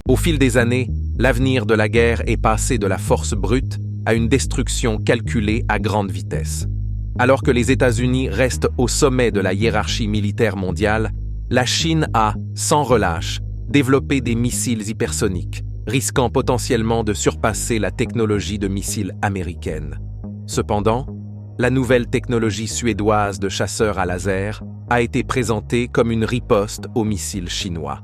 Au fil des années, l'avenir de la guerre est passé de la force brute à une destruction calculée à grande vitesse. Alors que les États-Unis restent au sommet de la hiérarchie militaire mondiale, la Chine a, sans relâche, développé des missiles hypersoniques, risquant potentiellement de surpasser la technologie de missiles américaine. Cependant, la nouvelle technologie suédoise de chasseurs à laser a été présentée comme une riposte aux missiles chinois.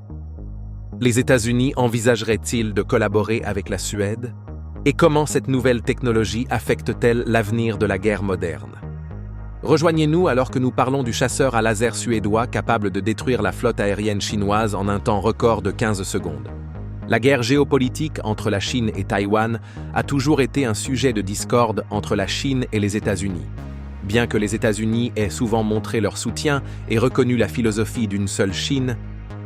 Les États-Unis envisageraient-ils de collaborer avec la Suède? Et comment cette nouvelle technologie affecte-t-elle l'avenir de la guerre moderne? Rejoignez-nous alors que nous parlons du chasseur à laser suédois capable de détruire la flotte aérienne chinoise en un temps record de 15 secondes. La guerre géopolitique entre la Chine et Taïwan a toujours été un sujet de discorde entre la Chine et les États-Unis. Bien que les États-Unis aient souvent montré leur soutien et reconnu la philosophie d'une seule Chine,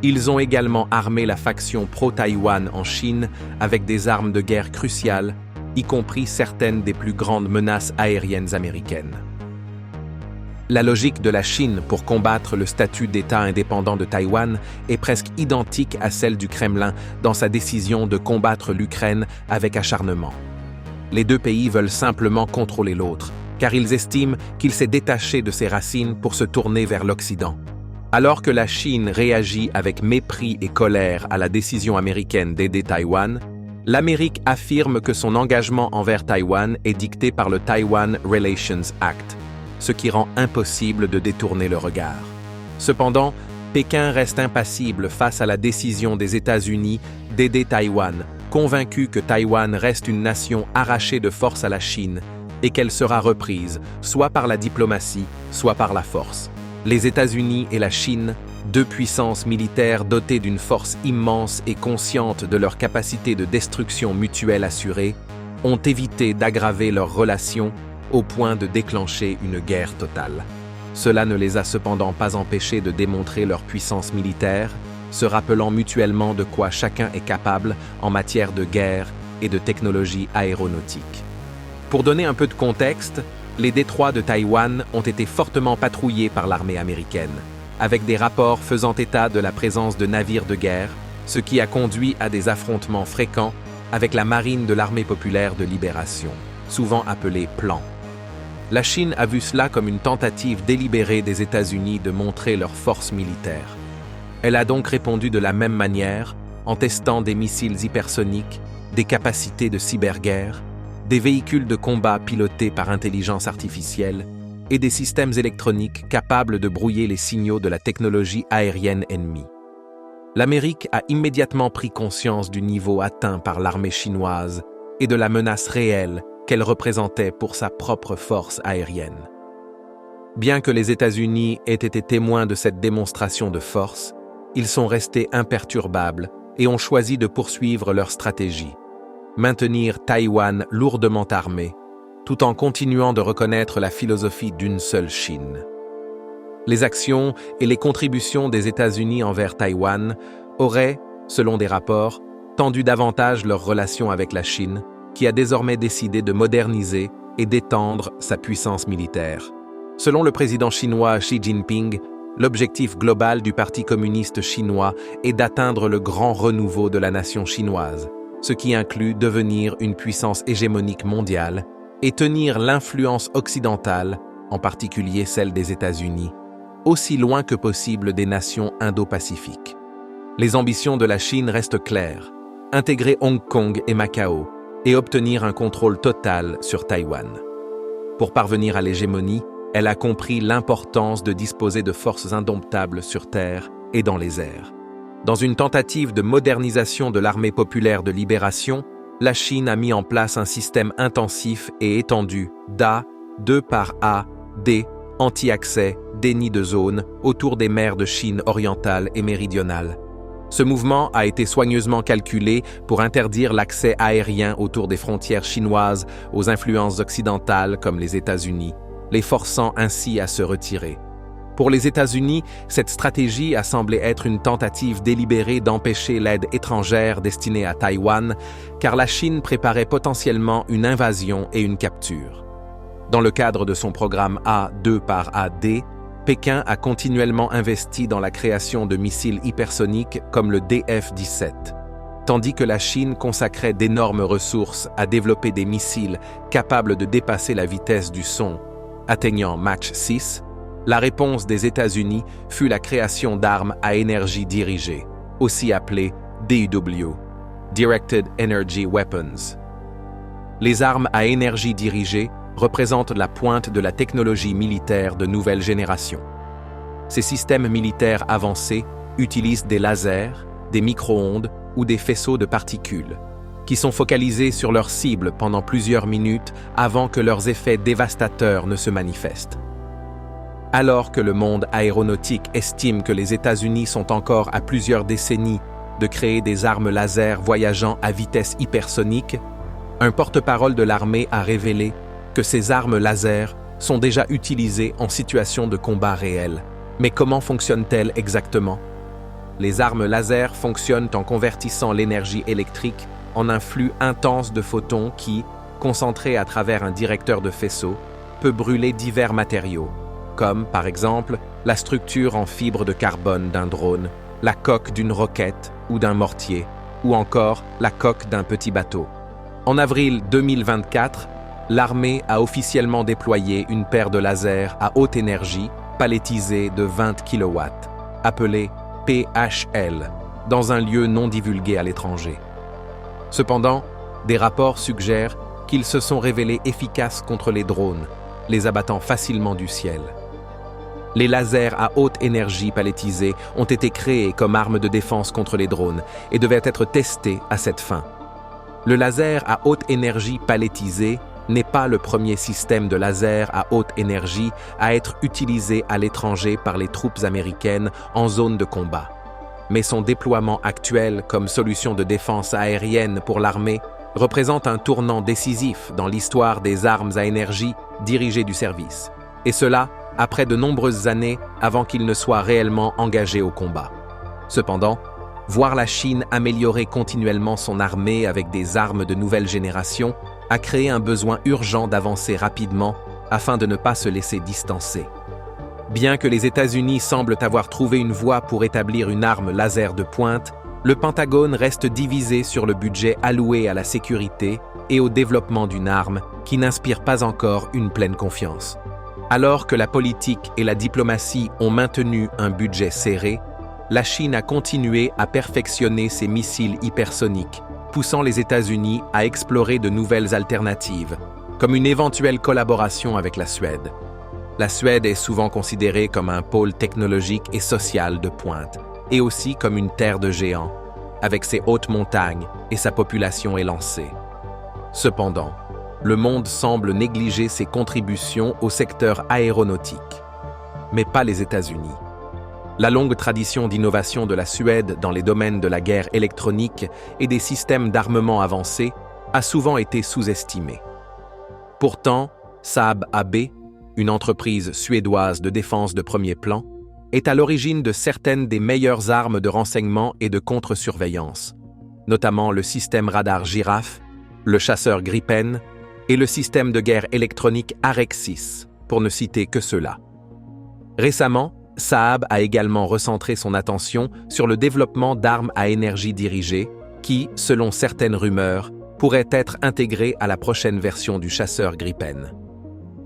ils ont également armé la faction pro-Taïwan en Chine avec des armes de guerre cruciales, y compris certaines des plus grandes menaces aériennes américaines. La logique de la Chine pour combattre le statut d'État indépendant de Taïwan est presque identique à celle du Kremlin dans sa décision de combattre l'Ukraine avec acharnement. Les deux pays veulent simplement contrôler l'autre, car ils estiment qu'il s'est détaché de ses racines pour se tourner vers l'Occident. Alors que la Chine réagit avec mépris et colère à la décision américaine d'aider Taïwan, l'Amérique affirme que son engagement envers Taïwan est dicté par le Taiwan Relations Act, ce qui rend impossible de détourner le regard. Cependant, Pékin reste impassible face à la décision des États-Unis d'aider Taïwan, convaincu que Taïwan reste une nation arrachée de force à la Chine et qu'elle sera reprise, soit par la diplomatie, soit par la force. Les États-Unis et la Chine, deux puissances militaires dotées d'une force immense et conscientes de leur capacité de destruction mutuelle assurée, ont évité d'aggraver leurs relations au point de déclencher une guerre totale. Cela ne les a cependant pas empêchés de démontrer leur puissance militaire, se rappelant mutuellement de quoi chacun est capable en matière de guerre et de technologie aéronautique. Pour donner un peu de contexte, les détroits de Taïwan ont été fortement patrouillés par l'armée américaine, avec des rapports faisant état de la présence de navires de guerre, ce qui a conduit à des affrontements fréquents avec la marine de l'Armée populaire de libération, souvent appelée PLAN. La Chine a vu cela comme une tentative délibérée des États-Unis de montrer leur force militaire. Elle a donc répondu de la même manière, en testant des missiles hypersoniques, des capacités de cyberguerre, des véhicules de combat pilotés par intelligence artificielle et des systèmes électroniques capables de brouiller les signaux de la technologie aérienne ennemie. L'Amérique a immédiatement pris conscience du niveau atteint par l'armée chinoise et de la menace réelle qu'elle représentait pour sa propre force aérienne. Bien que les États-Unis aient été témoins de cette démonstration de force, ils sont restés imperturbables et ont choisi de poursuivre leur stratégie, maintenir Taïwan lourdement armé, tout en continuant de reconnaître la philosophie d'une seule Chine. Les actions et les contributions des États-Unis envers Taïwan auraient, selon des rapports, tendu davantage leurs relations avec la Chine, qui a désormais décidé de moderniser et d'étendre sa puissance militaire. Selon le président chinois Xi Jinping, l'objectif global du Parti communiste chinois est d'atteindre le grand renouveau de la nation chinoise, ce qui inclut devenir une puissance hégémonique mondiale et tenir l'influence occidentale, en particulier celle des États-Unis, aussi loin que possible des nations indo-pacifiques. Les ambitions de la Chine restent claires: intégrer Hong Kong et Macao, et obtenir un contrôle total sur Taïwan. Pour parvenir à l'hégémonie, elle a compris l'importance de disposer de forces indomptables sur terre et dans les airs. Dans une tentative de modernisation de l'armée populaire de libération, la Chine a mis en place un système intensif et étendu d'A, 2 par A, D, anti-accès, déni de zone, autour des mers de Chine orientale et méridionale. Ce mouvement a été soigneusement calculé pour interdire l'accès aérien autour des frontières chinoises aux influences occidentales comme les États-Unis, les forçant ainsi à se retirer. Pour les États-Unis, cette stratégie a semblé être une tentative délibérée d'empêcher l'aide étrangère destinée à Taïwan, car la Chine préparait potentiellement une invasion et une capture. Dans le cadre de son programme A2 par AD, Pékin a continuellement investi dans la création de missiles hypersoniques comme le DF-17. tandis que la Chine consacrait d'énormes ressources à développer des missiles capables de dépasser la vitesse du son, atteignant Mach 6, la réponse des États-Unis fut la création d'armes à énergie dirigée, aussi appelées DEW, Directed Energy Weapons. Les armes à énergie dirigée représentent la pointe de la technologie militaire de nouvelle génération. Ces systèmes militaires avancés utilisent des lasers, des micro-ondes ou des faisceaux de particules, qui sont focalisés sur leur cible pendant plusieurs minutes avant que leurs effets dévastateurs ne se manifestent. Alors que le monde aéronautique estime que les États-Unis sont encore à plusieurs décennies de créer des armes laser voyageant à vitesse hypersonique, un porte-parole de l'armée a révélé que ces armes laser sont déjà utilisées en situation de combat réel. Mais comment fonctionnent-elles exactement? Les armes laser fonctionnent en convertissant l'énergie électrique en un flux intense de photons qui, concentré à travers un directeur de faisceau, peut brûler divers matériaux, comme par exemple la structure en fibre de carbone d'un drone, la coque d'une roquette ou d'un mortier, ou encore la coque d'un petit bateau. En avril 2024, l'armée a officiellement déployé une paire de lasers à haute énergie palettisés de 20 kW, appelés PHL, dans un lieu non divulgué à l'étranger. Cependant, des rapports suggèrent qu'ils se sont révélés efficaces contre les drones, les abattant facilement du ciel. Les lasers à haute énergie palettisés ont été créés comme arme de défense contre les drones et devaient être testés à cette fin. Le laser à haute énergie palettisé n'est pas le premier système de laser à haute énergie à être utilisé à l'étranger par les troupes américaines en zone de combat. Mais son déploiement actuel comme solution de défense aérienne pour l'armée représente un tournant décisif dans l'histoire des armes à énergie dirigées du service. Et cela après de nombreuses années avant qu'il ne soit réellement engagé au combat. Cependant, voir la Chine améliorer continuellement son armée avec des armes de nouvelle génération a créé un besoin urgent d'avancer rapidement afin de ne pas se laisser distancer. Bien que les États-Unis semblent avoir trouvé une voie pour établir une arme laser de pointe, le Pentagone reste divisé sur le budget alloué à la sécurité et au développement d'une arme qui n'inspire pas encore une pleine confiance. Alors que la politique et la diplomatie ont maintenu un budget serré, la Chine a continué à perfectionner ses missiles hypersoniques, poussant les États-Unis à explorer de nouvelles alternatives, comme une éventuelle collaboration avec la Suède. La Suède est souvent considérée comme un pôle technologique et social de pointe, et aussi comme une terre de géants, avec ses hautes montagnes et sa population élancée. Cependant, le monde semble négliger ses contributions au secteur aéronautique, mais pas les États-Unis. La longue tradition d'innovation de la Suède dans les domaines de la guerre électronique et des systèmes d'armement avancés a souvent été sous-estimée. Pourtant, Saab AB, une entreprise suédoise de défense de premier plan, est à l'origine de certaines des meilleures armes de renseignement et de contre-surveillance, notamment le système radar Giraffe, le chasseur Gripen et le système de guerre électronique Arexis, pour ne citer que ceux-là. Récemment, Saab a également recentré son attention sur le développement d'armes à énergie dirigée qui, selon certaines rumeurs, pourraient être intégrées à la prochaine version du chasseur Gripen.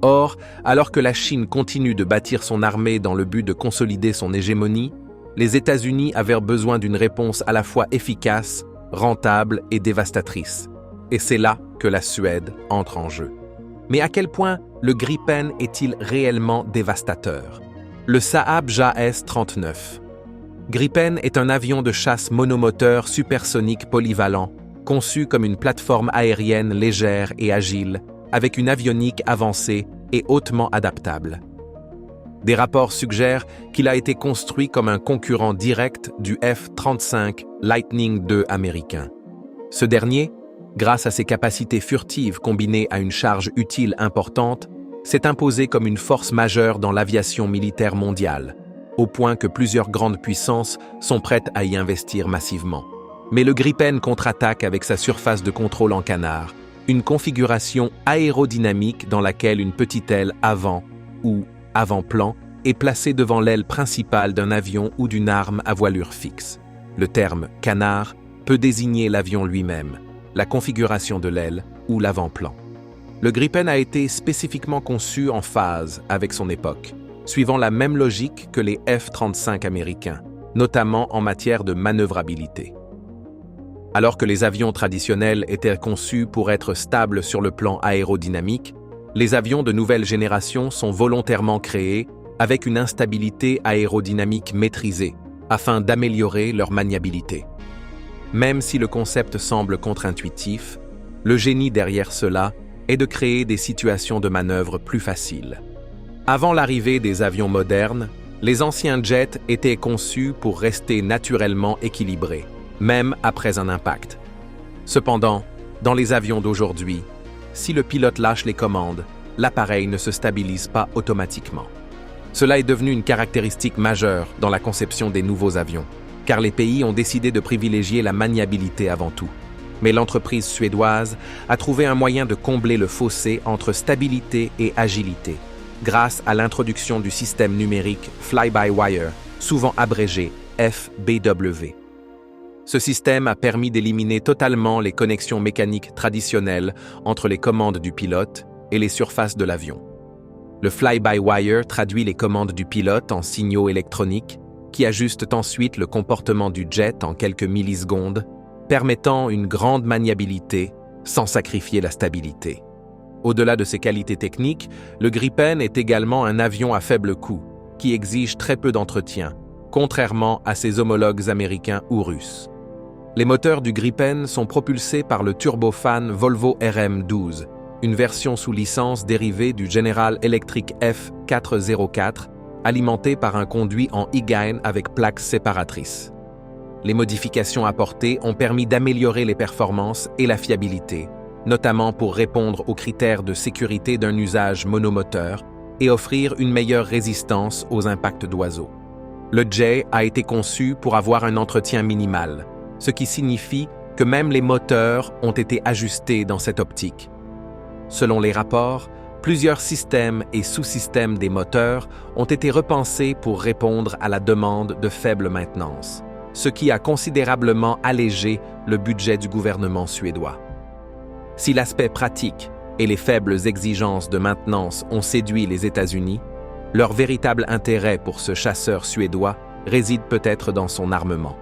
Or, alors que la Chine continue de bâtir son armée dans le but de consolider son hégémonie, les États-Unis avaient besoin d'une réponse à la fois efficace, rentable et dévastatrice. Et c'est là que la Suède entre en jeu. Mais à quel point le Gripen est-il réellement dévastateur? Le Saab JS-39. Gripen est un avion de chasse monomoteur supersonique polyvalent, conçu comme une plateforme aérienne légère et agile, avec une avionique avancée et hautement adaptable. Des rapports suggèrent qu'il a été construit comme un concurrent direct du F-35 Lightning II américain. Ce dernier, grâce à ses capacités furtives combinées à une charge utile importante, s'est imposé comme une force majeure dans l'aviation militaire mondiale, au point que plusieurs grandes puissances sont prêtes à y investir massivement. Mais le Gripen contre-attaque avec sa surface de contrôle en canard, une configuration aérodynamique dans laquelle une petite aile avant ou avant-plan est placée devant l'aile principale d'un avion ou d'une arme à voilure fixe. Le terme « canard » peut désigner l'avion lui-même, la configuration de l'aile ou l'avant-plan. Le Gripen a été spécifiquement conçu en phase avec son époque, suivant la même logique que les F-35 américains, notamment en matière de manœuvrabilité. Alors que les avions traditionnels étaient conçus pour être stables sur le plan aérodynamique, les avions de nouvelle génération sont volontairement créés avec une instabilité aérodynamique maîtrisée, afin d'améliorer leur maniabilité. Même si le concept semble contre-intuitif, le génie derrière cela est de créer des situations de manœuvre plus faciles. Avant l'arrivée des avions modernes, les anciens jets étaient conçus pour rester naturellement équilibrés, même après un impact. Cependant, dans les avions d'aujourd'hui, si le pilote lâche les commandes, l'appareil ne se stabilise pas automatiquement. Cela est devenu une caractéristique majeure dans la conception des nouveaux avions, car les pays ont décidé de privilégier la maniabilité avant tout. Mais l'entreprise suédoise a trouvé un moyen de combler le fossé entre stabilité et agilité, grâce à l'introduction du système numérique Fly-by-Wire, souvent abrégé FBW. Ce système a permis d'éliminer totalement les connexions mécaniques traditionnelles entre les commandes du pilote et les surfaces de l'avion. Le fly-by-wire traduit les commandes du pilote en signaux électroniques qui ajustent ensuite le comportement du jet en quelques millisecondes, permettant une grande maniabilité sans sacrifier la stabilité. Au-delà de ses qualités techniques, le Gripen est également un avion à faible coût, qui exige très peu d'entretien, contrairement à ses homologues américains ou russes. Les moteurs du Gripen sont propulsés par le turbofan Volvo RM12, une version sous licence dérivée du General Electric F404, alimenté par un conduit en e-gain avec plaques séparatrices. Les modifications apportées ont permis d'améliorer les performances et la fiabilité, notamment pour répondre aux critères de sécurité d'un usage monomoteur et offrir une meilleure résistance aux impacts d'oiseaux. Le jet a été conçu pour avoir un entretien minimal, ce qui signifie que même les moteurs ont été ajustés dans cette optique. Selon les rapports, plusieurs systèmes et sous-systèmes des moteurs ont été repensés pour répondre à la demande de faible maintenance, ce qui a considérablement allégé le budget du gouvernement suédois. Si l'aspect pratique et les faibles exigences de maintenance ont séduit les États-Unis, leur véritable intérêt pour ce chasseur suédois réside peut-être dans son armement.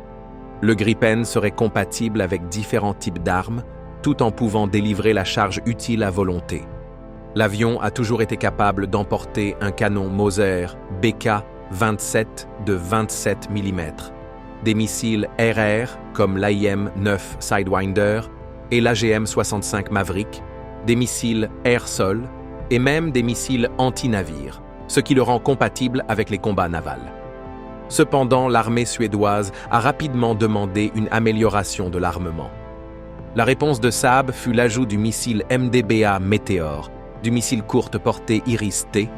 Le Gripen serait compatible avec différents types d'armes, tout en pouvant délivrer la charge utile à volonté. L'avion a toujours été capable d'emporter un canon Moser BK-27 de 27 mm, des missiles RR comme l'AIM-9 Sidewinder et l'AGM-65 Maverick, des missiles air-sol et même des missiles anti-navires, ce qui le rend compatible avec les combats navals. Cependant, l'armée suédoise a rapidement demandé une amélioration de l'armement. La réponse de Saab fut l'ajout du missile MDBA Meteor, du missile courte portée Iris-T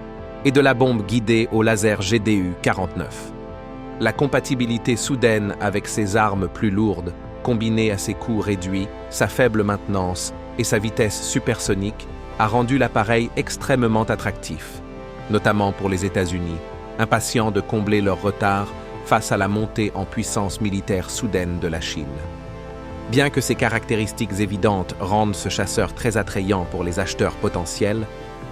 et de la bombe guidée au laser GDU-49. La compatibilité soudaine avec ces armes plus lourdes, combinée à ses coûts réduits, sa faible maintenance et sa vitesse supersonique, a rendu l'appareil extrêmement attractif, notamment pour les États-Unis, impatients de combler leur retard face à la montée en puissance militaire soudaine de la Chine. Bien que ces caractéristiques évidentes rendent ce chasseur très attrayant pour les acheteurs potentiels,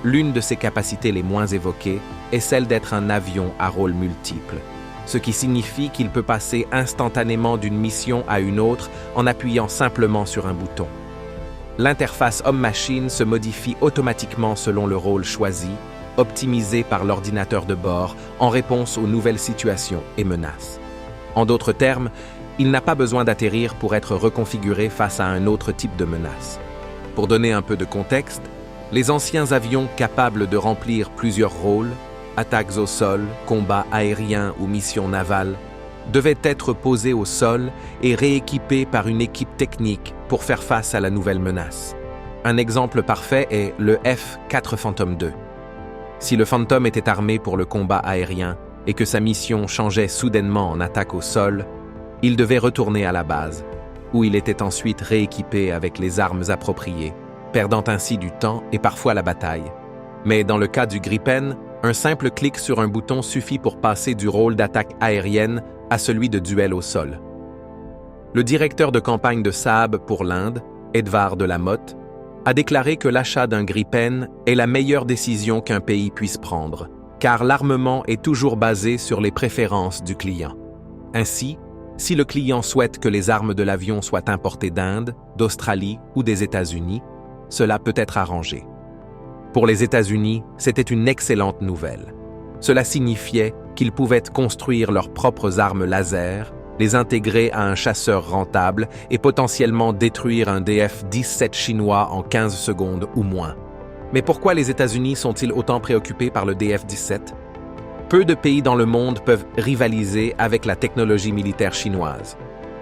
l'une de ses capacités les moins évoquées est celle d'être un avion à rôle multiple, ce qui signifie qu'il peut passer instantanément d'une mission à une autre en appuyant simplement sur un bouton. L'interface homme-machine se modifie automatiquement selon le rôle choisi, optimisé par l'ordinateur de bord en réponse aux nouvelles situations et menaces. En d'autres termes, il n'a pas besoin d'atterrir pour être reconfiguré face à un autre type de menace. Pour donner un peu de contexte, les anciens avions capables de remplir plusieurs rôles, attaques au sol, combats aériens ou missions navales, devaient être posés au sol et rééquipés par une équipe technique pour faire face à la nouvelle menace. Un exemple parfait est le F-4 Phantom II. Si le Phantom était armé pour le combat aérien et que sa mission changeait soudainement en attaque au sol, il devait retourner à la base, où il était ensuite rééquipé avec les armes appropriées, perdant ainsi du temps et parfois la bataille. Mais dans le cas du Gripen, un simple clic sur un bouton suffit pour passer du rôle d'attaque aérienne à celui de duel au sol. Le directeur de campagne de Saab pour l'Inde, Edvard de la Motte, a déclaré que l'achat d'un Gripen est la meilleure décision qu'un pays puisse prendre, car l'armement est toujours basé sur les préférences du client. Ainsi, si le client souhaite que les armes de l'avion soient importées d'Inde, d'Australie ou des États-Unis, cela peut être arrangé. Pour les États-Unis, c'était une excellente nouvelle. Cela signifiait qu'ils pouvaient construire leurs propres armes laser, les intégrer à un chasseur rentable et potentiellement détruire un DF-17 chinois en 15 secondes ou moins. Mais pourquoi les États-Unis sont-ils autant préoccupés par le DF-17 ? Peu de pays dans le monde peuvent rivaliser avec la technologie militaire chinoise.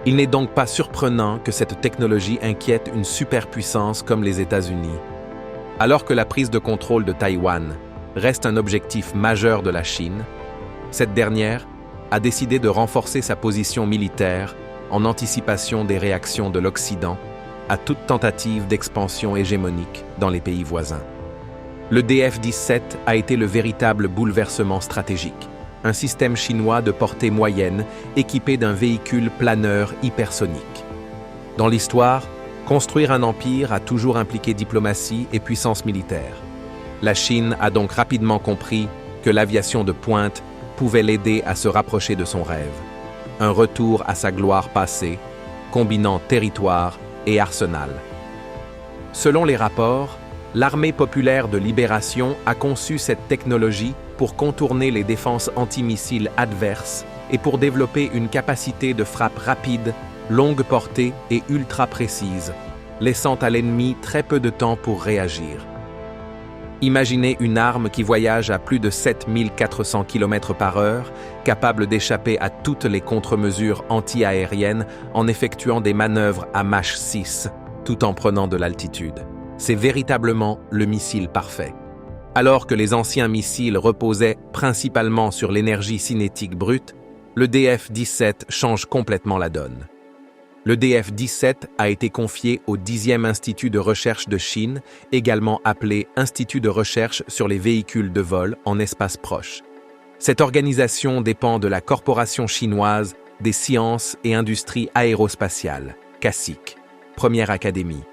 Il n'est donc pas surprenant que cette technologie inquiète une superpuissance comme les États-Unis. Alors que la prise de contrôle de Taïwan reste un objectif majeur de la Chine, cette dernière a décidé de renforcer sa position militaire en anticipation des réactions de l'Occident à toute tentative d'expansion hégémonique dans les pays voisins. Le DF-17 a été le véritable bouleversement stratégique, un système chinois de portée moyenne équipé d'un véhicule planeur hypersonique. Dans l'histoire, construire un empire a toujours impliqué diplomatie et puissance militaire. La Chine a donc rapidement compris que l'aviation de pointe pouvait l'aider à se rapprocher de son rêve. Un retour à sa gloire passée, combinant territoire et arsenal. Selon les rapports, l'Armée populaire de libération a conçu cette technologie pour contourner les défenses antimissiles adverses et pour développer une capacité de frappe rapide, longue portée et ultra précise, laissant à l'ennemi très peu de temps pour réagir. Imaginez une arme qui voyage à plus de 7400 km/h, capable d'échapper à toutes les contre-mesures anti-aériennes en effectuant des manœuvres à Mach 6, tout en prenant de l'altitude. C'est véritablement le missile parfait. Alors que les anciens missiles reposaient principalement sur l'énergie cinétique brute, le DF-17 change complètement la donne. Le DF-17 a été confié au 10e Institut de recherche de Chine, également appelé Institut de recherche sur les véhicules de vol en espace proche. Cette organisation dépend de la Corporation chinoise des sciences et industries aérospatiales, CASIC, première académie.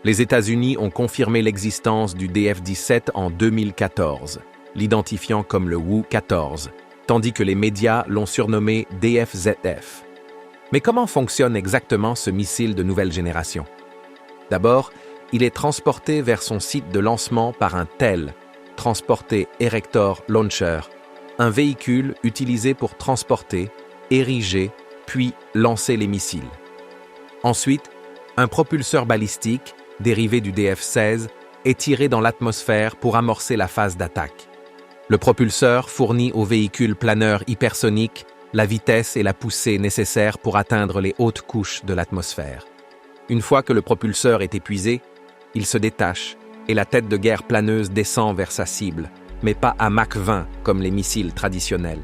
Les États-Unis ont confirmé l'existence du DF-17 en 2014, l'identifiant comme le Wu-14, tandis que les médias l'ont surnommé DF-ZF. Mais comment fonctionne exactement ce missile de nouvelle génération? D'abord, il est transporté vers son site de lancement par un TEL, Transporter Erector Launcher, un véhicule utilisé pour transporter, ériger, puis lancer les missiles. Ensuite, un propulseur balistique, dérivé du DF-16, est tiré dans l'atmosphère pour amorcer la phase d'attaque. Le propulseur fournit au véhicule planeur hypersonique la vitesse et la poussée nécessaires pour atteindre les hautes couches de l'atmosphère. Une fois que le propulseur est épuisé, il se détache et la tête de guerre planeuse descend vers sa cible, mais pas à Mach 20 comme les missiles traditionnels.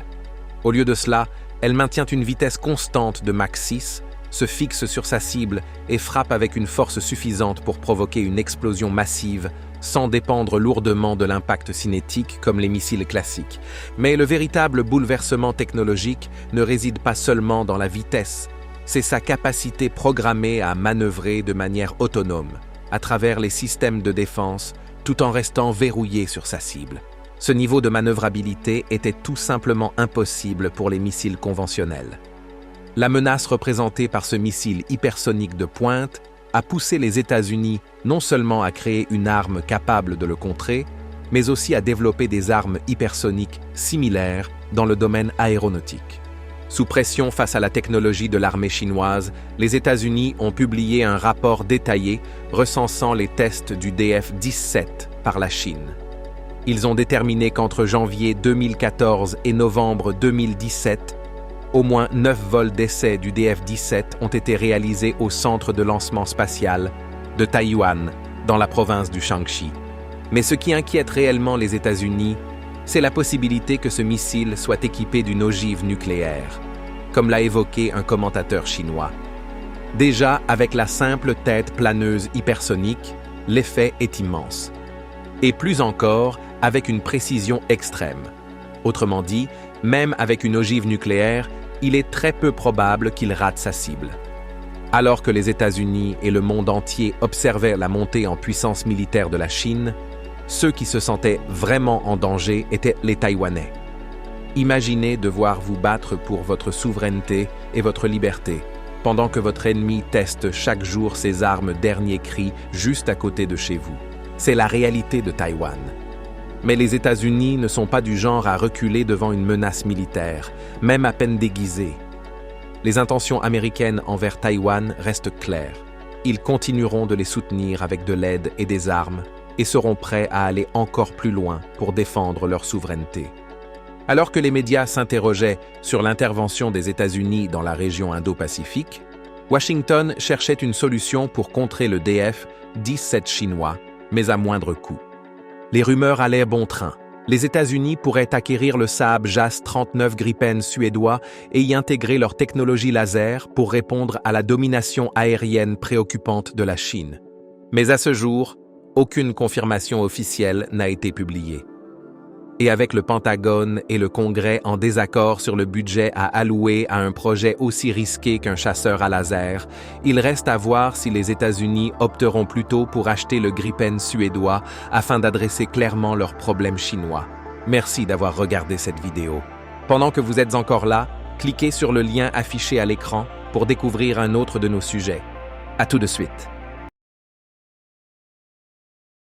Au lieu de cela, elle maintient une vitesse constante de Mach 6, se fixe sur sa cible et frappe avec une force suffisante pour provoquer une explosion massive sans dépendre lourdement de l'impact cinétique comme les missiles classiques. Mais le véritable bouleversement technologique ne réside pas seulement dans la vitesse, c'est sa capacité programmée à manœuvrer de manière autonome à travers les systèmes de défense tout en restant verrouillé sur sa cible. Ce niveau de manœuvrabilité était tout simplement impossible pour les missiles conventionnels. La menace représentée par ce missile hypersonique de pointe a poussé les États-Unis non seulement à créer une arme capable de le contrer, mais aussi à développer des armes hypersoniques similaires dans le domaine aéronautique. Sous pression face à la technologie de l'armée chinoise, les États-Unis ont publié un rapport détaillé recensant les tests du DF-17 par la Chine. Ils ont déterminé qu'entre janvier 2014 et novembre 2017, au moins 9 vols d'essai du DF-17 ont été réalisés au centre de lancement spatial de Taïwan, dans la province du Shaanxi. Mais ce qui inquiète réellement les États-Unis, c'est la possibilité que ce missile soit équipé d'une ogive nucléaire, comme l'a évoqué un commentateur chinois. Déjà, avec la simple tête planeuse hypersonique, l'effet est immense. Et plus encore, avec une précision extrême. Autrement dit, même avec une ogive nucléaire, il est très peu probable qu'il rate sa cible. Alors que les États-Unis et le monde entier observaient la montée en puissance militaire de la Chine, ceux qui se sentaient vraiment en danger étaient les Taïwanais. Imaginez devoir vous battre pour votre souveraineté et votre liberté, pendant que votre ennemi teste chaque jour ses armes dernier cri juste à côté de chez vous. C'est la réalité de Taïwan. Mais les États-Unis ne sont pas du genre à reculer devant une menace militaire, même à peine déguisée. Les intentions américaines envers Taïwan restent claires. Ils continueront de les soutenir avec de l'aide et des armes et seront prêts à aller encore plus loin pour défendre leur souveraineté. Alors que les médias s'interrogeaient sur l'intervention des États-Unis dans la région Indo-Pacifique, Washington cherchait une solution pour contrer le DF-17 chinois, mais à moindre coût. Les rumeurs allaient bon train. Les États-Unis pourraient acquérir le Saab JAS-39 Gripen suédois et y intégrer leur technologie laser pour répondre à la domination aérienne préoccupante de la Chine. Mais à ce jour, aucune confirmation officielle n'a été publiée. Et avec le Pentagone et le Congrès en désaccord sur le budget à allouer à un projet aussi risqué qu'un chasseur à laser, il reste à voir si les États-Unis opteront plutôt pour acheter le Gripen suédois afin d'adresser clairement leurs problèmes chinois. Merci d'avoir regardé cette vidéo. Pendant que vous êtes encore là, cliquez sur le lien affiché à l'écran pour découvrir un autre de nos sujets. À tout de suite.